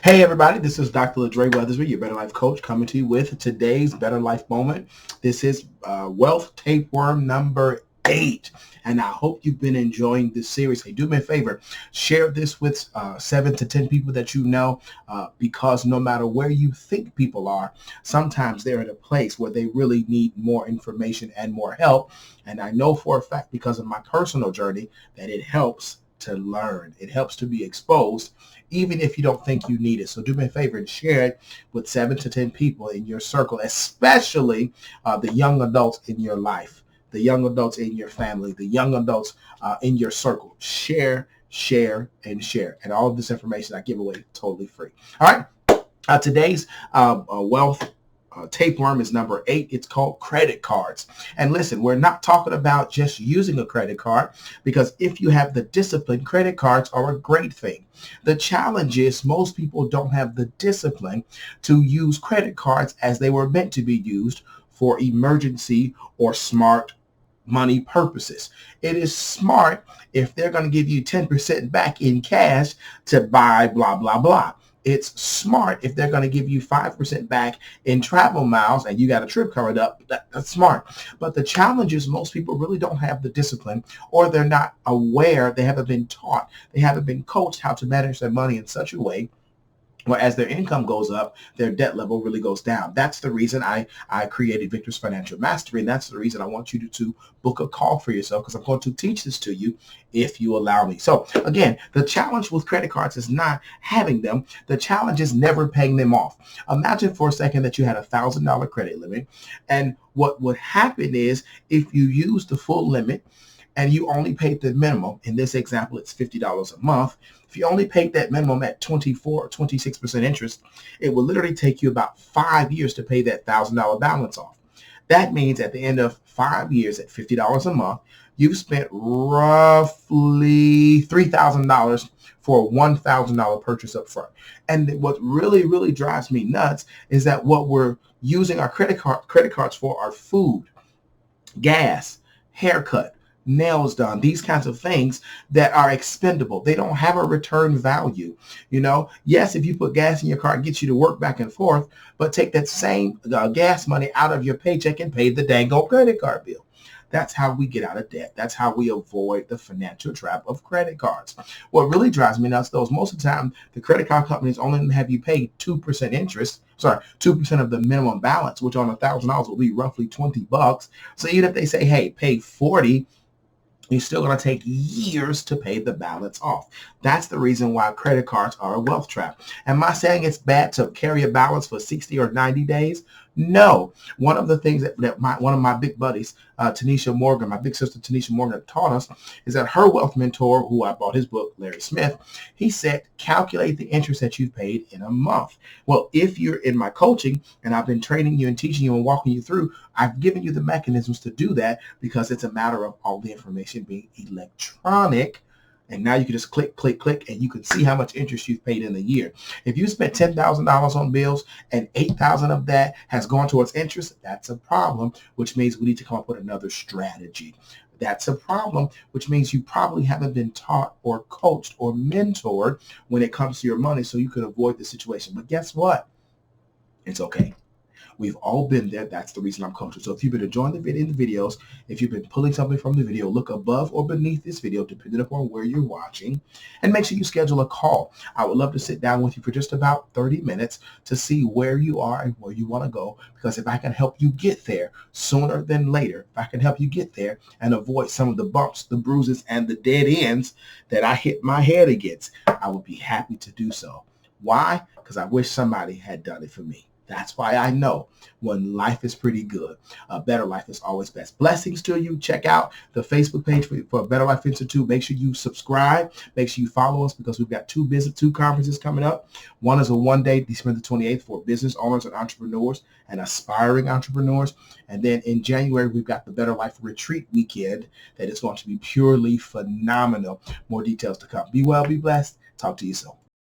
Hey everybody, this is Dr. LaDre Weathersby, your Better Life Coach, coming to you with today's Better Life Moment. This is Wealth Tapeworm number 8, and I hope you've been enjoying this series. Hey, do me a favor, share this with 7 to 10 people that you know, because no matter where you think people are, sometimes they're in a place where they really need more information and more help. And I know for a fact, because of my personal journey, that it helps to learn. It helps to be exposed, even if you don't think you need it. So do me a favor and share it with 7 to 10 people in your circle, especially the young adults in your life, the young adults in your family, the young adults in your circle. Share, share, and share. And all of this information I give away totally free. All right. Today's wealth tapeworm is number 8. It's called credit cards. And listen, we're not talking about just using a credit card, because if you have the discipline, credit cards are a great thing. The challenge is most people don't have the discipline to use credit cards as they were meant to be used for emergency or smart money purposes. It is smart if they're going to give you 10% back in cash to buy blah, blah, blah. It's smart if they're going to give you 5% back in travel miles and you got a trip covered up. That's smart. But the challenge is most people really don't have the discipline, or they're not aware. They haven't been taught. They haven't been coached how to manage their money in such a way where as their income goes up, their debt level really goes down. That's the reason I created Victor's Financial Mastery, and that's the reason I want you to book a call for yourself, because I'm going to teach this to you if you allow me. So again, the challenge with credit cards is not having them. The challenge is never paying them off. Imagine for a second that you had $1,000 credit limit, and what would happen is if you use the full limit and you only paid the minimum, in this example, it's $50 a month. If you only paid that minimum at 24 or 26% interest, it will literally take you about 5 years to pay that $1,000 balance off. That means at the end of 5 years at $50 a month, you've spent roughly $3,000 for a $1,000 purchase up front. And what really, really drives me nuts is that what we're using our credit cards for are food, gas, haircut, nails done, these kinds of things that are expendable. They don't have a return value. Yes, if you put gas in your car, it gets you to work back and forth, but take that same gas money out of your paycheck and pay the dang old credit card bill. That's how we get out of debt. That's how we avoid the financial trap of credit cards. What really drives me nuts, though, is most of the time the credit card companies only have you pay 2% interest. 2% of the minimum balance, which on $1,000 will be roughly $20. So even if they say, hey, pay 40, you're still going to take years to pay the balance off. That's the reason why credit cards are a wealth trap. Am I saying it's bad to carry a balance for 60 or 90 days? No. One of the things that one of my big buddies, Tanisha Morgan, my big sister Tanisha Morgan, taught us is that her wealth mentor, who I bought his book, Larry Smith, he said, calculate the interest that you've paid in a month. Well, if you're in my coaching and I've been training you and teaching you and walking you through, I've given you the mechanisms to do that, because it's a matter of all the information being electronic. And now you can just click, click, click, and you can see how much interest you've paid in a year. If you spent $10,000 on bills and $8,000 of that has gone towards interest, that's a problem, which means we need to come up with another strategy. That's a problem, which means you probably haven't been taught or coached or mentored when it comes to your money, so you can avoid the situation. But guess what? It's okay. We've all been there. That's the reason I'm coaching. So if you've been enjoying the videos, if you've been pulling something from the video, look above or beneath this video, depending upon where you're watching, and make sure you schedule a call. I would love to sit down with you for just about 30 minutes to see where you are and where you want to go. Because if I can help you get there sooner than later, if I can help you get there and avoid some of the bumps, the bruises, and the dead ends that I hit my head against, I would be happy to do so. Why? Because I wish somebody had done it for me. That's why I know when life is pretty good, a better life is always best. Blessings to you. Check out the Facebook page for Better Life Institute. Make sure you subscribe. Make sure you follow us, because we've got two conferences coming up. One is a one-day, December the 28th, for business owners and entrepreneurs and aspiring entrepreneurs. And then in January, we've got the Better Life Retreat weekend that is going to be purely phenomenal. More details to come. Be well, be blessed. Talk to you soon.